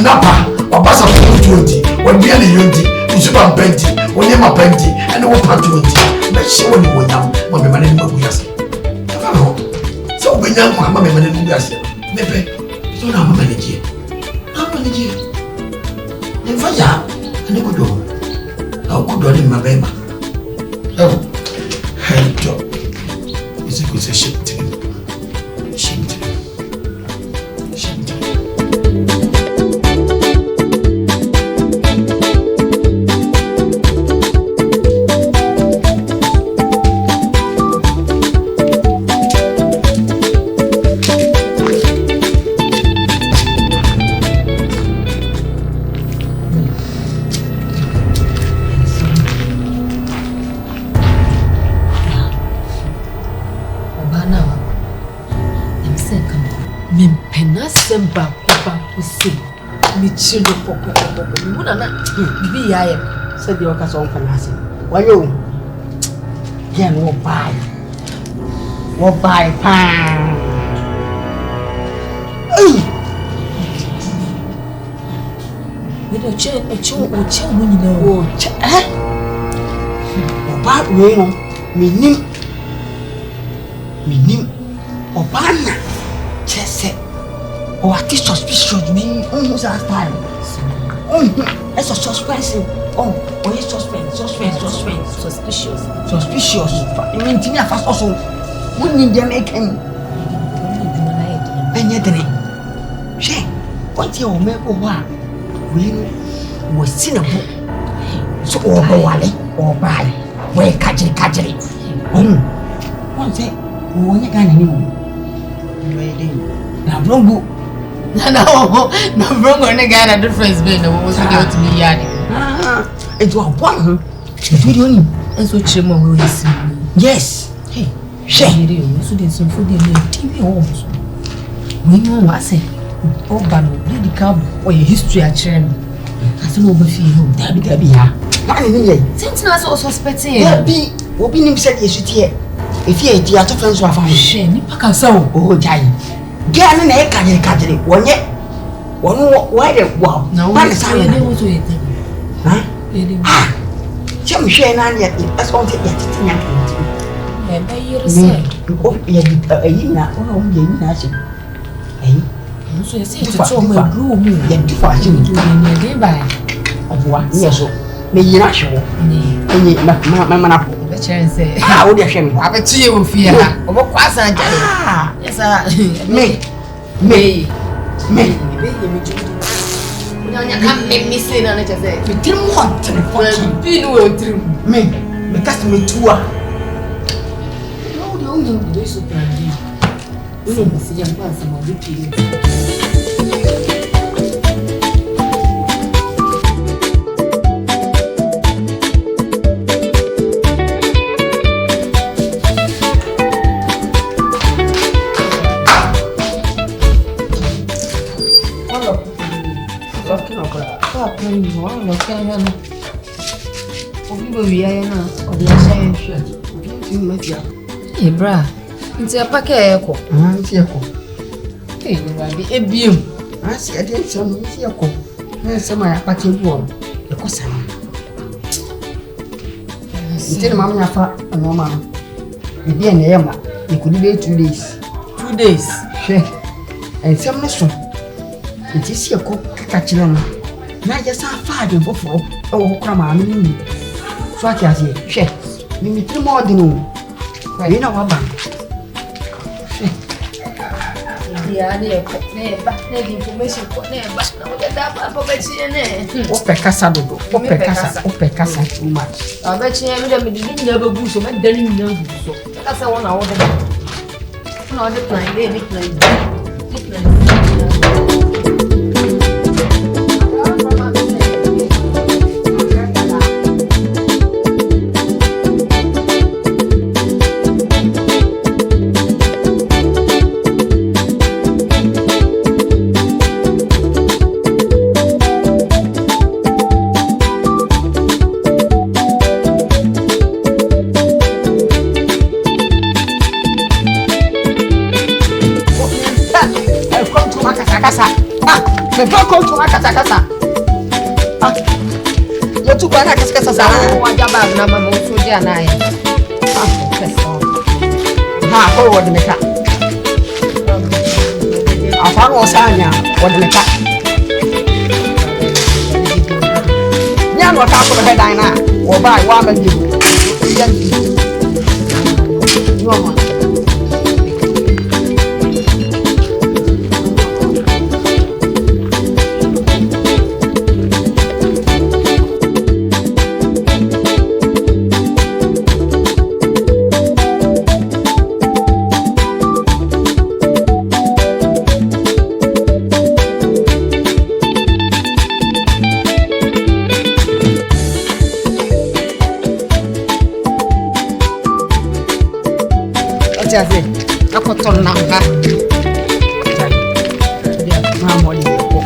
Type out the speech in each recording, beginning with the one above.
napa wabasa for 20 when be any yonti usuba penti onyema penti and wo pa 20 na she woni wonyam ma me mane mu yase no so benyam kwa ma me mane mu yase mepe so na ma manage ne faja ne kudo au kudo ni mabema oh hello is it a shit Semba kupa kusi michilo popo muna na bibi yaye said the occas on fancy. Why you? Yen will buy pan. With a chair, when you know. About rain, me nim, or banner, chess. Oh, I think suspicious me almost last time. That's a suspense. Oh, it's suspense. Suspicious. I mean, Tina fast also. Wouldn't need them make him. And yet, she, what you make a while? We was seen a book. So, or buy, where catch it. One say, when you can anymore. Now, don't go. No, wrong on the guy at the first bed. Was to me, Yanni. It was one. And so Chimo will see. Yes. Hey, she did some food in the TV homes. We know what I say. Oh, but the cab or your history at Chen. I don't know if you that be here. Since I was suspecting, will be himself yesterday. If he had the friends were found, she pack us so. Oh, Jai. Get an egg, catch it. One yet. One why the wow. Now, what is I able to eat? Huh? Some share none yet. That's all the yet. And I hear a say, oh, yeah, oh, yeah, eh? So you see, it's all my room, yet to fashion to by. Of what? Yes, so may you not show. My man, and say, how would you shame? I bet you will fear. Or what was I? Yes, May. You can't make me say that. You didn't want to be no me. Because me too. No, the only way to plan. You don't see your person or repeat. Bra, it's a packet. Hey, a beam. I see a day some vehicle. There's some party wall. The cousin. Instead of Mamma Fat and Mama, the dear Emma, you could wait 2 days. 2 days, share. And some lesson. It is your cook catching them. Now just have 5 and 4 oh, come on. So I can say, share. Me 3 more than you. You know what? Information for casa too much. I bet you never go so many daily no. That's a 1 hour. No, the plan, Me fa ko to akata. Ah. Yo tu bana kasa sa. Waja bag na mama so dia na ya. Ah, kasa. Ha, ko wodi me ka. Afa no sanya, wodi me ka. Nya no ka ko be dan na. Wo ba wa ma di. Ya di. No ma. Jaze, akoton na ha. Dia ma mo li ko.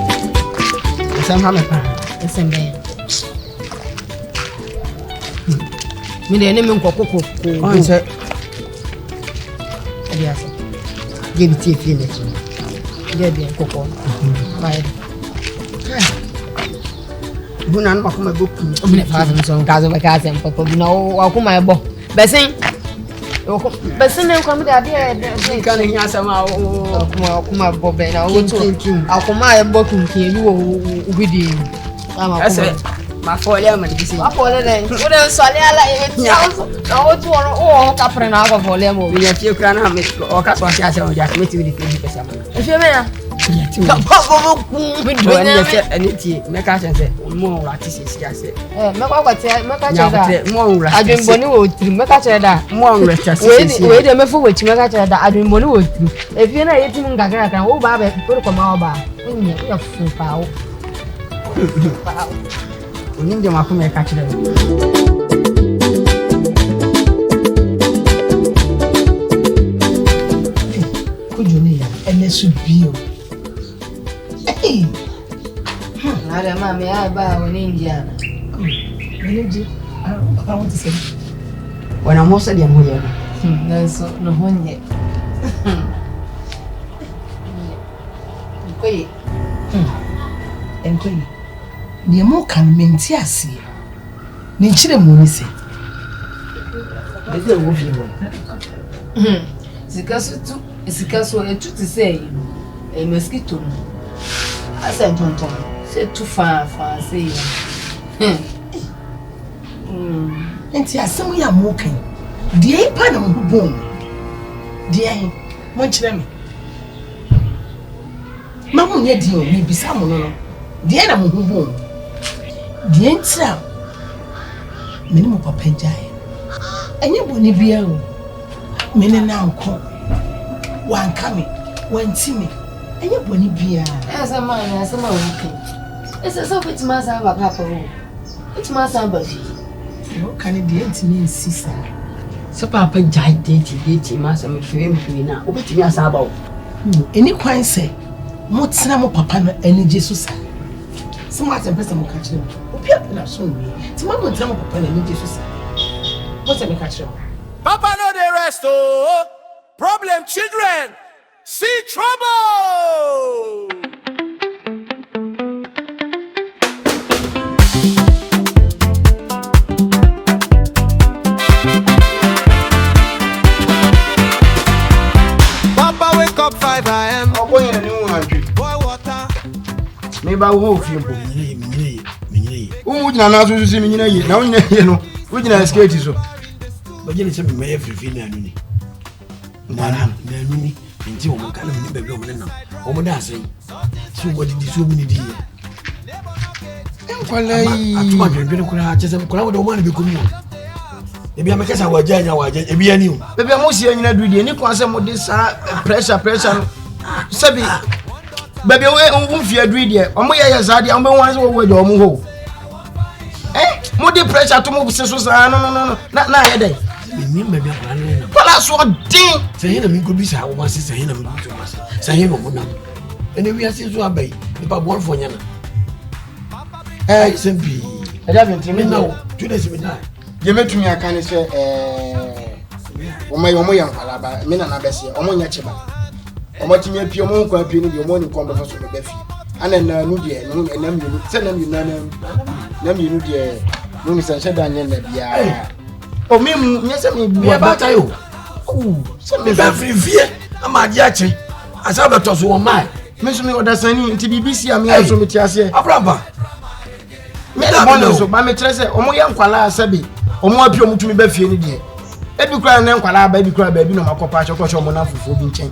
Esa ma me pa. Esa mbe. Mi de ne me nkoko ko. On se. Dia se. Ge bi ti fi le. Dia bi nkoko. Bye. Buna no makoma boku. Obi ne fa so nkazo be ka se mpapa bi na wo akoma e bo. Besin Besin ne kwam da dia kan nya sama akuma bobe na wo to akuma e bokum ki bi wo ubidi ama ase ma fole ma di se ma fole ne wo de sole ala e ti na wo to o ka pre na ko fole mo bi ya ti kra na me o ka so ase o ja me ti bi di pesa ma e fe me ya ka bo ku bi do nya se ani ti me ka se mo wa ti se ase me kwa kwate me ka che da mo wura adwenbo ni wo tiri me ka che da mo wura ta se we de me fu we chi me ka che da adwenbo ni wo tiri e fi na yeti mu ngagara kan wo ba be por ko ma wo ba nya ya fu pa wo onim de ma ko me ka che da ko joni ya ene su bio na de ma me ai ba wo ni indiana energy I want to say wana mo se dia mo ye na so no honye koyi enkoyi ni mo kan menti ase ni chire mo ni se de de wo fi mo sika so etu ti say e mosquito no asa tonton se tu fa say enti asem ya mo kan die pa na mo bom die mo chire me mamu nye di o ni bisa mo no die na mo bom die ntra me ni mo papa jai enye boni bia o me ne na nko wan kame wan timi enye boni bia asa ma wo kan esa so fitima sa ba papa o fitima sa ba fi o kan die ntimi nsisa se papa jai date ma se me fwe na obetimi asa ba o eni kwan se mo tsena mo papa no ani jesu sa se mo atempe se mo ka kire obi apena so nwi ti mo tsena mo papa no ani jesu sa mo se me ka kire Papa no dey rest oh problem children see trouble. Papa wake up 5 a.m. obo ye ni won adwi boy water me ba wo fi mpo menyine wo gina na so so me nyina ye na wo nyina ye no wo gina skate so bajene se me ye frifi na anu ni na anu ni nti wo kan me bebe wo na wo da asen so wo di so mu ni di enkwalai atuma dwendwen kura chese kura wo do mo na be komi ebi amekasa wajanya ebi ani o bebe mo si nyina dudie ni kwa se mo de sa pressure no sabi bebe wo mfi adudie o mo ye za de o mo wan se wo waje o mo ho mo de pressure to mo se so sa no na ye dai ni mebe akura na kwala so din se hina mi ko bi sa wo ma se hina mi ko ma se hina mo na ene wi ase so abai ni pa bon fo nya na sempi eja bi ntimi na o tude se mi na ye metumi aka ne se omo yan kwalaba me na na bese omo nya cheba omo timi apie omo nkwa apie ni bi omo ni kombe so be fi ana na nu de no enam yinu se nam yinu nam yinu de no mi san shedan yen na bia o me nyese me bu ba ta yo se me ba frifie ama di ache asa be to so wo mai me so me odasani nti BBC am ya so me ti ase abraba me da bon so ba me kire se omo ye nkwala asabi omo apio mutumi ba fie ni de ebi kura na nkwala ba ebi kura ba ebi no makopa acho ko omo na fufu bi nchen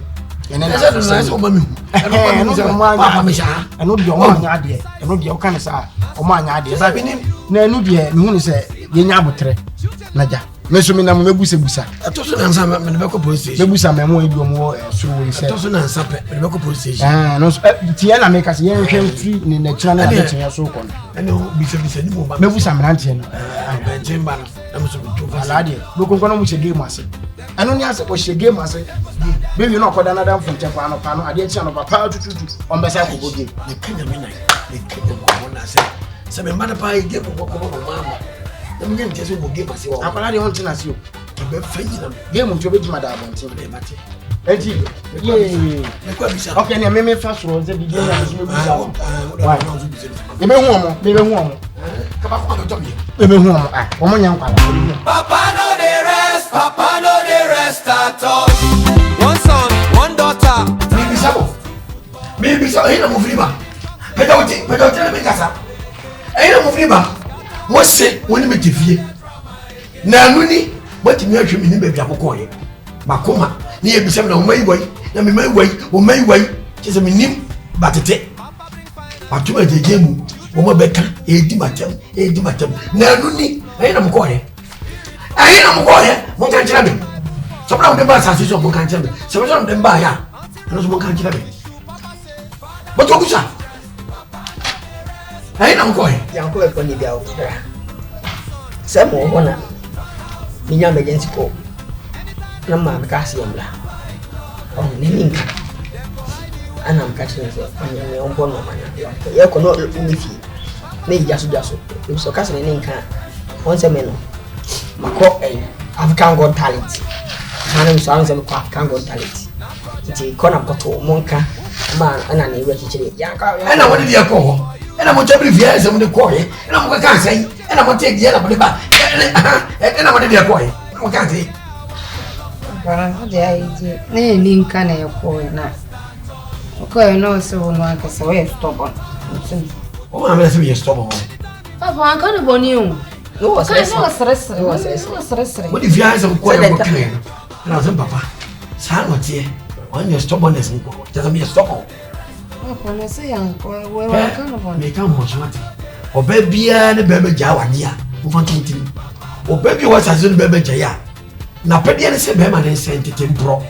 ene na so ba mi papa me sha eno de omo anya ade eno de o kan sa omo anya ade ba na enu de me hu ni se ye nya abotre na ja me so me na me busa to so na nsa me be ko police station me busa me mo ebi omo so we se to so na nsa pe me be ko police station no ti ya na me ka se ye hwe free ni na kira na be tia so ko ene o bisa ni mo ba me busa me ran tie no ben ba na mo so to fa ala de lo kon kono mu che game ase anu ni ase ko che game ase be wi no ko da na dan fun che kwa no pa no ade tia no papa tututu on be sa ko go game ne kanya me ko na se me mada pa game ko mama na me ntia so go game ase wa akwala de on tina se o be fanyi na game nti obe jima da abontin be mate enti ne ko bisa okay ne me fa soro ze bi game na so me bisa wa me be hu omo ka ba ko to bi me be hu omo omo nya nkwala Papa no dey rest at all. One son, one daughter. Me bisa ina mo friba pedauti me kasa ina mo friba mo se woni me tifie na anu ni wati mi ahwe mi ni bebia kokko ye makoma ni e bisa na o mai wai na me mai wai kise me nim batete atuma jeje mu o mo beka edi matem na anu ni ina mo ko ye mo kan kira me so na o de ba sa so mo kan kira me so so de ba ya no so mo kan kira me but what kusa ai na mko yanko e koni bia ofra se mo bona minya emergency call na ma ka si yamla on ne ninka ana mkatini so anya on bono manya ye ko no umifi ne jaso so ka se ne ninka on se meno mako African Got Talent hanem so an se ko African Got Talent ti kona koto monka ma ana ne we kichire yanka ana wodi dia ko ana mo chabri via se mo de ko ye ana mo ka sai ana mo te dia na mo de ba ana mo de dia ko ye mo ka sai para de aí de ne linka na ko na ko no so no aka so we stop on o ma me se we stop on papa an kan boni o no stress wodi via se ko ye mo kire na se papa sa no tie on your stubbornness nko just me stop on papa na se yanko we wa kan boni me kan mo so ati oba bia ne be ja wade a mo fa tintin oba bia wa sa se ne be ja ya na pede ne se be ma ne se tintin pro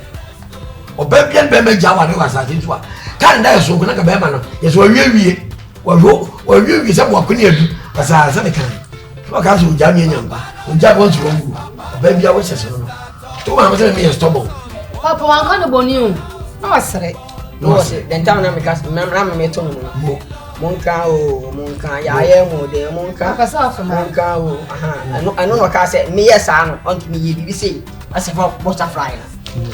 oba bia ne be ja wade wa sa tintu a kan da so ko na ka be ma no ye so wie se mo akoni adu asa sa ne kan o ka so ja mi nyamba o ja won so ngu oba bia wa se no to ma se me stop on papa wan kan boni o na wasre no se den ta na me ka me to no monka ya ye mo de monka ka sa fa monka o I no ka say me yes ano on me ye bi say as for butterfly na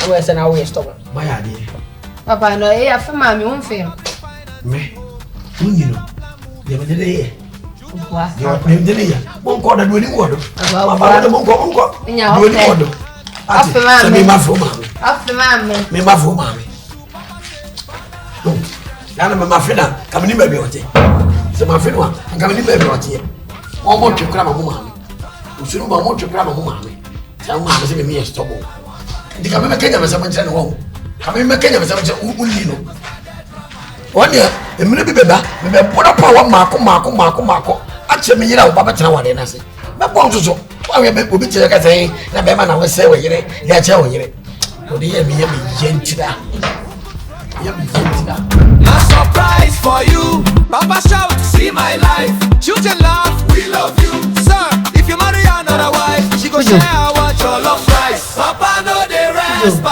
we say na we stop ba ya de papa no e afa ma me on fe me unino de me de ye wa me de ye mon ko da do ni wodo Baba, mon ko nya do ni wodo afa ma me ma fo ma me no yana me ma fina kam ni baby ote se ma fina kam ni baby ote o mo twekra ma mo ma me usuru ma mo twekra ma mo ma me sa mo ma se me stop ndi kam me kenya me se mo nche no wo kam me kenya me se mo nche unni no wanya emire bi beba me be boda pa wa mako ache me yira wo baba tena wale na se me bon soso wa we be obi tire ka sai na be ma na wo se wo yire ya che wo yire o de ye me yentira A surprise for you. Papa shout, see my life. Children laugh, we love you. Sir, if you marry another wife, she go share what your love price. Papa no dey rest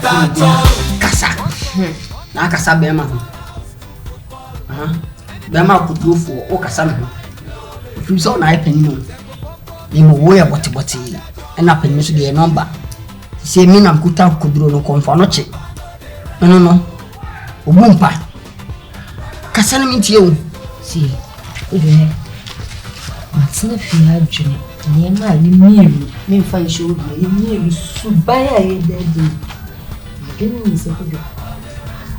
at all. kasa na kasa be ma be ma ku dofo o kasa me tu so na ipen ni mo wo ya boti na pen so de number se mi na kuta kuduro no konfa no che no obumpa Akasa na mintie o. See. Oje. Matsina fiya jene. Ni ma ni miru. Me fa nshi obi. Ni miru subaya ye dadi. Agene ni se kujo.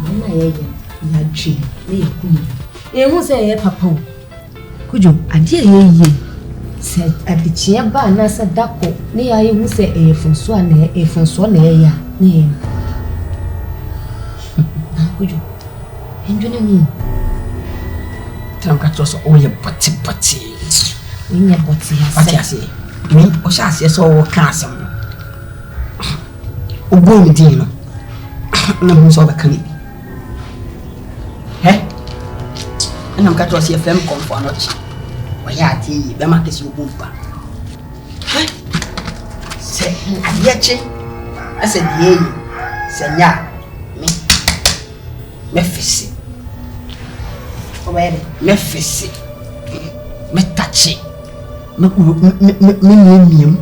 Na ye ya jwe. Ni yakuni. Hu se ye papa o. Kujo, ade ye. Se adichia ba na se dako. Ni ya hu se efunso na ya. Ni. Kujo. Enjone mi. Tanka troso oye pati. Ni boti ase. Mi o sha ase so wo ka asem. Obo mi din no. Na mu so ba kan ni. Ana mka troso ye fem komfo no chi. Wa ya ti be ma kesi obo mpa. Se adiache ase die se nya me fisi. Obere. Me fisi. Me tachi. Me miem.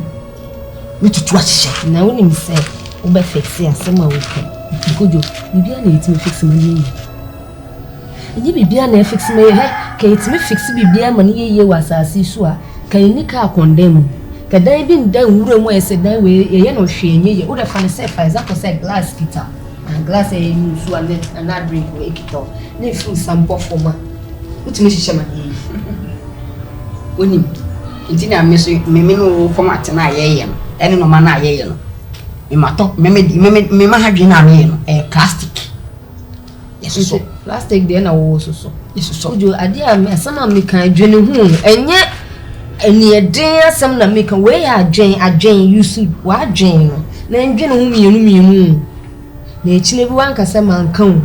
Me tutu ahye. Na wonim se wo be fixi asem a wo ka. Kojo, bibia na yetimi fix me ye. Enye bibia na fix me ye ka yetimi fix bibia ma ne ye wa asase su a ka ni ka condemn. Ka dan bi ndan wura mu ese dan we ye no hwe enye ye. Wo da fa ne se for example say glass kita. And glass e you su and na drink we kita. Na fu sample forma. Utimi hihye ma ye. Onim nti na me no format na ye no ene no ma na ye no me mato me ma hadwe na ye no plastic yeso so plastic de na wo so yeso so ojo ade a asama me kan adwene hu enye eni eden asam na me kan we ya adwen use wa adwen no na ndwene hu mienu na echine bi wan kasa man kan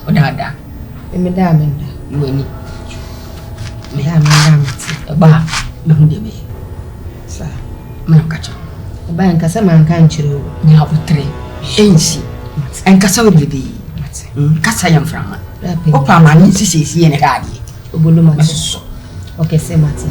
o dada me da yuani me ha me ndamti ba me hu de me sa me kacho ba en kasa man kan chiro nya otre ensi en kasa o bibi kasa yam frama o pa ma ni sisi ye ne gaadi obolo ma so okay say mate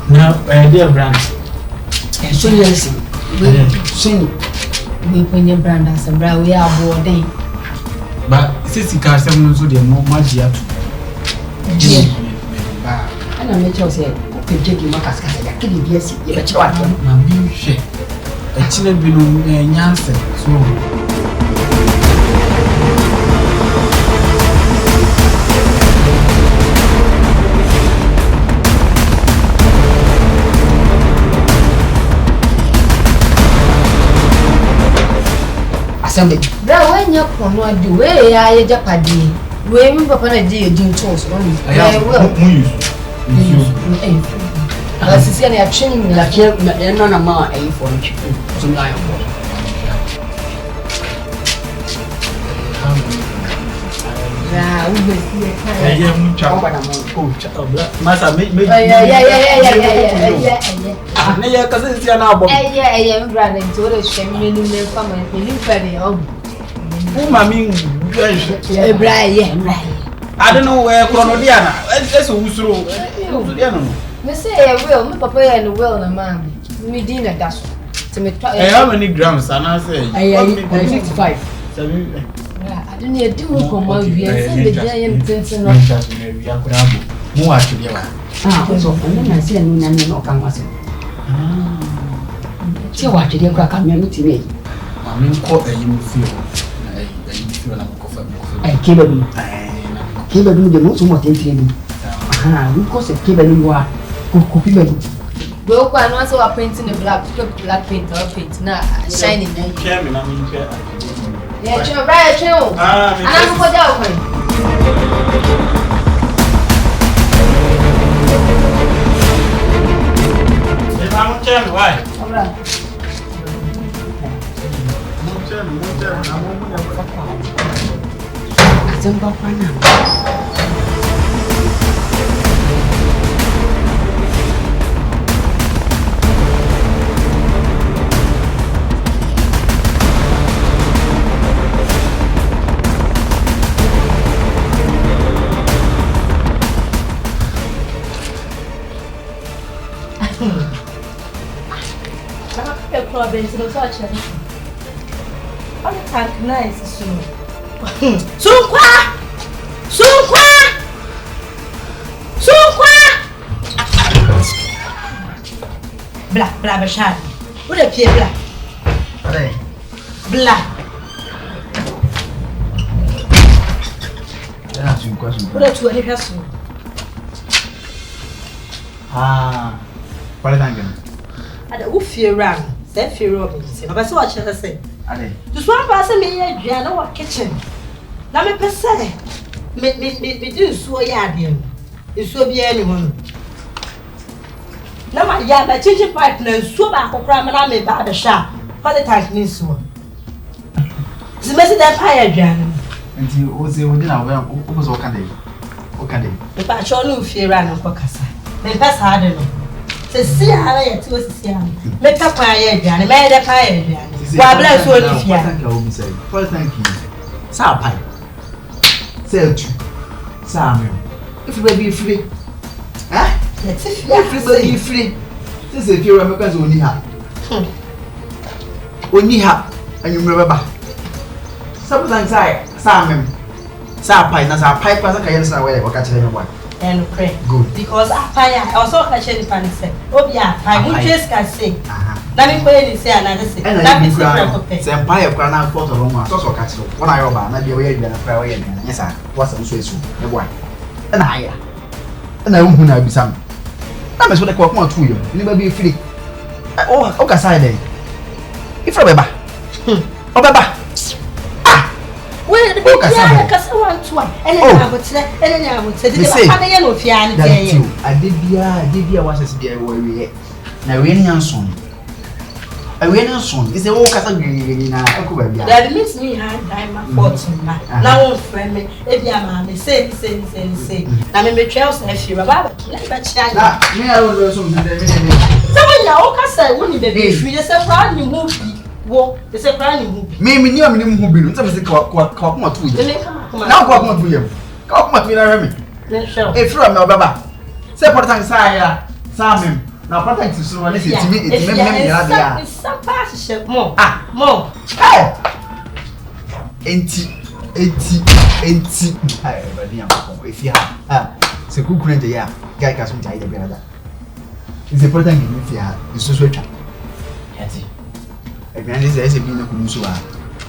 Na dear brand. So yes. we kwenye brand asembra we abode Ba sisi ka asem nso de mo magia to. Ba ana me cho se pe je di makas ka ya ke di biasi ye be chiro wa Na bi hwe. Echine bi no nyanse so. Assembly. bra when you kono adi we ya ye japadi we mi papa na di edin tools no we sisi ani action ni La kia no na ma e for chicken. So na yo. ya we be see e Eye mu cha. Ba na mo. Oh cha. Masa me. yeah. Na ya ka sisi na abo. Yeah, bra na nti o de hwe mi ni me fa ma ni fa de o Who mami bra I don't know where Chronodiana. That's Usro. me say e will me papa ya no will na ma me din na daso to me try How many grams? And I say, 55 I don't need to do come out here say the giant things no Mo actually. So na se no na no kan wase. Se wa twede kra ka me ti ne. Mami ko eyi feel. Eyi feel na ko fa. Keba du de mo so mo tentire bi. We cause a keba ni wa ko bi be. we o kwa no say we painting the black paint or paint na shining na Share me na me share. yeah bra o ana ko ja o Montana, why? OBENTEN no touch it. All the time nice soon. Sunkwa! Blah bashad. What a pie blah. Blah. That's your question. What a two any person. What are you Ada ufie ran. Say fear OBENTEN. But so what shall I say? Ade. Just one person me here no work kitchen. Na me pese. Me do so yard him. Iso bi anyone. Na ma ya ba chichi pipe na so ba kokra me na me ba be sha. What the tank ni so. Si me si da pa ya aduane. Nti o se o di na o bo so o kan dey. O kan dey. Me pa cho no ufie ran ko kasa. Me pese ade no. See how I to see. Make up my head, and made a pie. Why bless you? Thank you, say. Well, thank you. Sa pie. Sell you. Sam. If you be free. Huh? Let's if you free. This is if you remember only her. Only her, and you remember. Sometimes I, Sam. Sa pie, na sa pie, because I can't say where I catch everyone. And pray. Good. Because I also catch any fan say. Oh yeah, I won't just can say. Let me pray and say another say. Let me say. Say empire crown out for the Roma. So catch it. When I over, na be away than a prayer. Yes, sir. What's the issue? The boy. And I won't know be some. That is what I call more to you. Never be free. Oh, okay, side. If I remember. Oh, Baba. Where the book is one to one, and then I would say, I did be was a dear warrior. Now, we ain't son. A winning son is the old category in our that makes me hard my fortune. Now, friend me, if you are say. I mean, the trails if you are about that. Me, I will do something. Someone now can say, wouldn't be free, just a brand new movie. Wo, it's a brand new movie. Me, who been. Something called more to you. Now, what more to you? Come on, me. If you are no Baba, say for thanks, I Sam. Now, what thanks to someone is it? Me, it's some partnership more. More. Hey! 80. If you have, so who couldn't the year? Guy can't die the better. It's important if you have, it's so sweet. A grand is a being a Kumusua.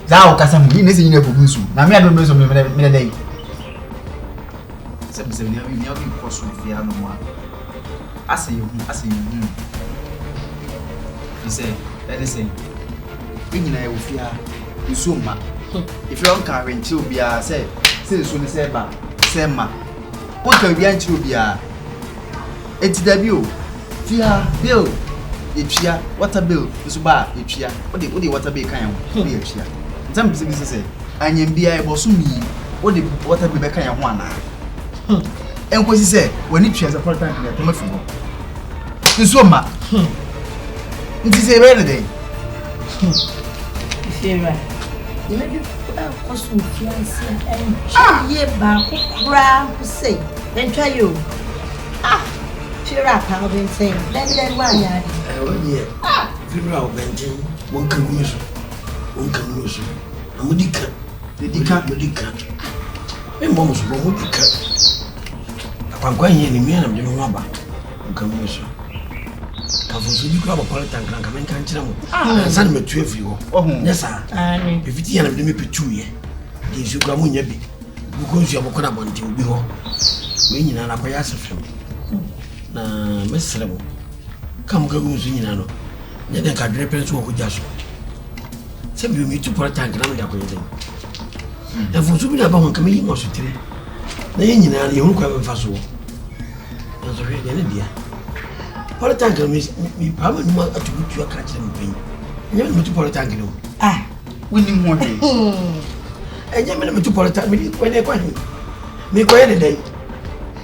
Thou Casam Guinness in a Kubusu. Now, me, I don't know some minute. Something never be possible if you have no more. I see you. He said, let us say, when I will fear you so much. If you don't carry to be a say, soon say, Sema. What can be to be a debut? Fear, Bill. Echia, water bill, is bar, Echia, what the water bill can be Echia. Some people say, I am be able to me, what the water bill can one. And what he said, when it has a part time to the football. This woman, it is a rare day. You may be possible fiancé and ye back, cram, say, then try you. Cheer up, OBENTEN. Let me one yard. Figure out OBENTEN. One can use. A Mudica. The Mudica. And Mom's Mudica. I'm going in the man of the rubber. One can use. Come from the club of Politan, come and can't tell. Send me 12 you. Oh, yes, sir. If it's the end of the me 2 years, gives you come in because you have a conabon to be home. When you're not a bias of him. Na meselebo kam ga guzu nyina no ne den ka dre penso ko jaso se bi mi tu por tank na me da ko yeden e fu su bi na ba hon kam yi mo so tire na ye nyina ye hu kwa be fa so na so hwe ne dia Politics me pama no atubutu akra me pen enye me to politics no woni mo de enye me to politics me ko ne kwa me ko ye de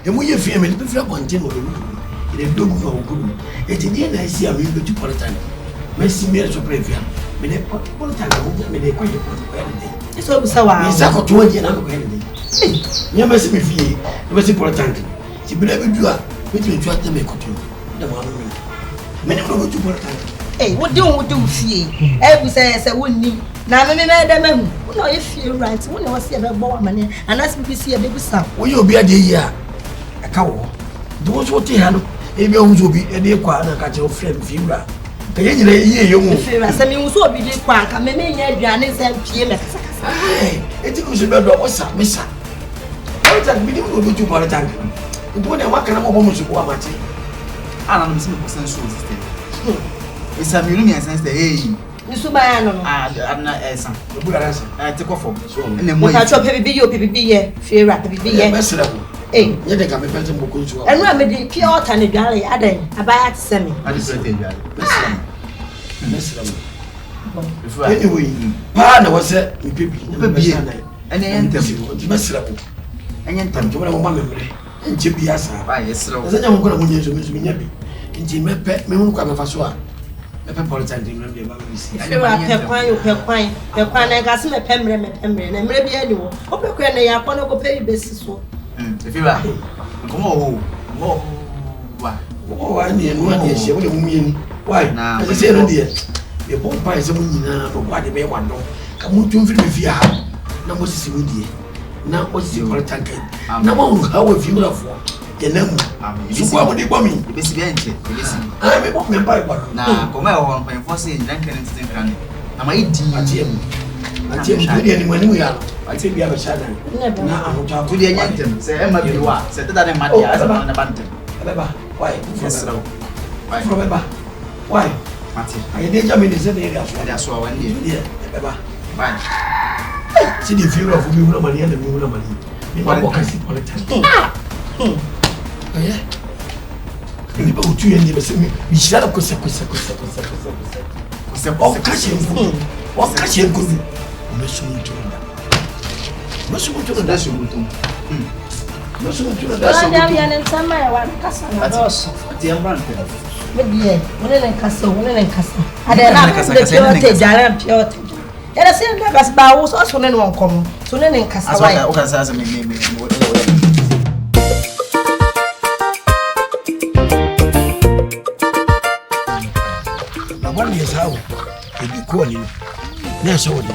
emu ye fie me be fia bonte no le dogu no ogudu etidi na esi a me be to politics me si me so previa me ne politics no me de ko ye de eso bisa wa me sa ko to ye na ko ye de nya me si me fie me si politics ti bi na be du a me ti tu ata me ko to da mo anu me ne mo to politics wo de fie bu say wonni na me da mahu wo ye fie right wo ne wo se be bo wa mane anas bi si e be bisa wo ye obi ade yi a aka wo do wo so te ha no e bi ohun so bi e de kwa na ka che o frame fie wura ka ye nyina ye ye mu fie ra se mi so obi de kwa ka me nya aduane se pie me kasa e ti ku so be do o sa me sa o ta bi de wo do tu politics wo ne wa kana mo bo mo so ko amate ana no me se me person so system esa mi no mi sense dey nisu ba ya no ana esa bu dara sa te ko fo ene mo ta cho pebi ye fie ra pebi ye mesra ko ye de ka me pese mo ko nsu enu a me de pie ota ne duale adan abaya te se me adi so te duale mesra mo anyway pa na wose mi pebi ene yentem mesra ko ene yentem to mo ma memre nche bi asa ba yesra asa nya mo ko na mo nyeso mi nya bi nti me pe me hu kwa me fa so a me pe politics de me ba bi si fie ra pe kwan na ga se me pe mre na mre bi ani wo o pe kwan na ya kwa na ko pe besi so fie ra ko mo wa ni no ani ehye wo de mu yeni why ase se no de e bon pa ese mu nyina no kwa de be wando ka mu tum fi fi ha na mo sisi mu die na o sisi politics na mo ha wo fi mu la fo kenamu so kwa mo de gbo mi besi bi enche besi me bo me pa ipa na ko ma ho npan fo se ndan kan tin kan na ma idi atie mu de ni mani mu ya atie bi aba shada na amuta to de nyantem se e ma bi wa se tada ne ma dia se na bantem beba why yesra why from beba why mati aye de jam ni se de area so ada so wan die beba bye si di feel of mi wona mani and mi wona mani mi ba ko kasi politics aye ni ba utu yende be se mi shara ko se o kashi ngu me so mutu da so mutu ya ya ntama ya wa kasa na doso ti ambrante medie wona kasa ade na de jara piote era se na gas ba wo so ne won kom so ne kasa wa o kasa sa me na wani ya sawo ebi ko ni na so wodi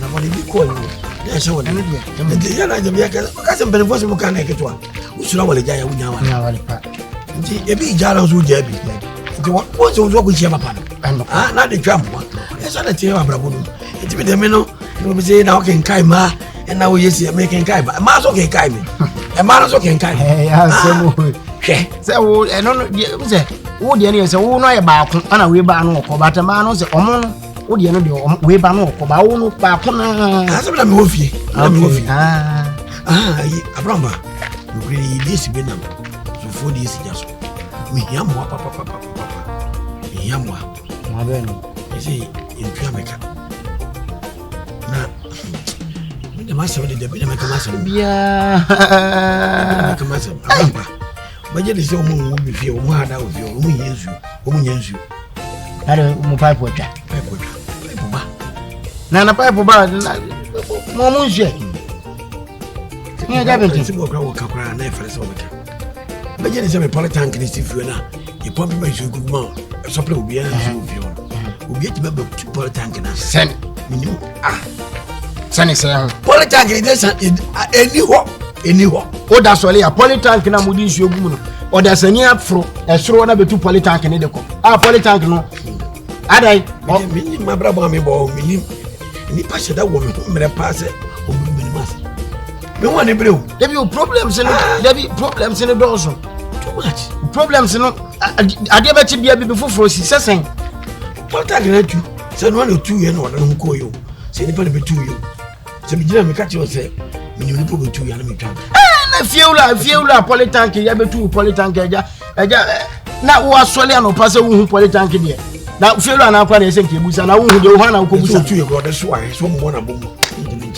na wani bi ko ni na so wodi de yana jabi ya ka san bene fosi mu kana ketwa usura wale jaya wunya wale pa nti ebi jara so jabi nti wo so ko chia papa na de twa mwa esa na tie abrabo no nti be de me no be say na o ken kai ma na wo yesi me ken kai ma so ken kai me ma no so ken kai ya se mo hwe se wo eno no se wo de ne se wo no ye ba ko ana we ba no ko ba ta ma no se omo no wo de no de we ba no ko ba wo no ba ko na asa na me wo fie yi abramba no really this be nam so for this just me yamo papa me yamo ma be no ese in America na de masa de be meka masa bia meka masa abramba baje de se o mu bi fie o mu hada o fie o mu nyensu ale mu pipe water ba na pipe ba mo mu nje ni ga benti se bo kra wo kakra na e fere se o beka baje de se me politank ni si fie na e pompe ba su guguma so ple obi an su fie obi ti be politank na sen minimum sen se ho politank ni dey eni ho o da so le ya politank na mudi nsu ogum no o da sani afro esoro na betu politank ni de ko politank no adai minimum mabrabo me bo minimum ni pa se da wo me mere passe o minimum me won e breu there be problems in the doors too much problems no ade ba ti bia bi foforo si sesen politank na tu se no na tu ye no no ko yo se ni pa na betu yo se bi gina me ka ti o se minimum po betu ya na me twa na fiewla politank ya betu politank eja na wo asole anopa se wo hu pole tank de na fero ana akwa na ese nke busa na wo hu de wo ha na wo busa tu ye go de so ahe so mo na bomo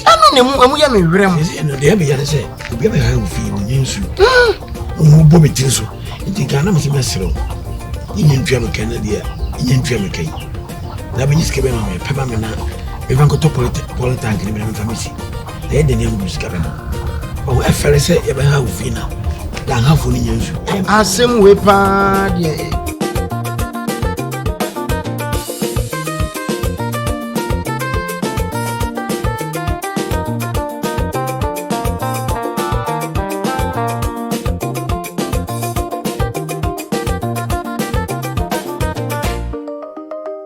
ano ne mu ya me werem no de be ya se obi be ha wo fi wo nyensu mo bo betiri so nti Ghana mo se mesero yin ntwa me kan de yin ntwa me kai na be nyiske be ma me peba me na e van ko to pole tank ni me na famisi e de ne mo buska be no o e fere se e be ha wo fi na dan ha fo ni nyensu asem we pa de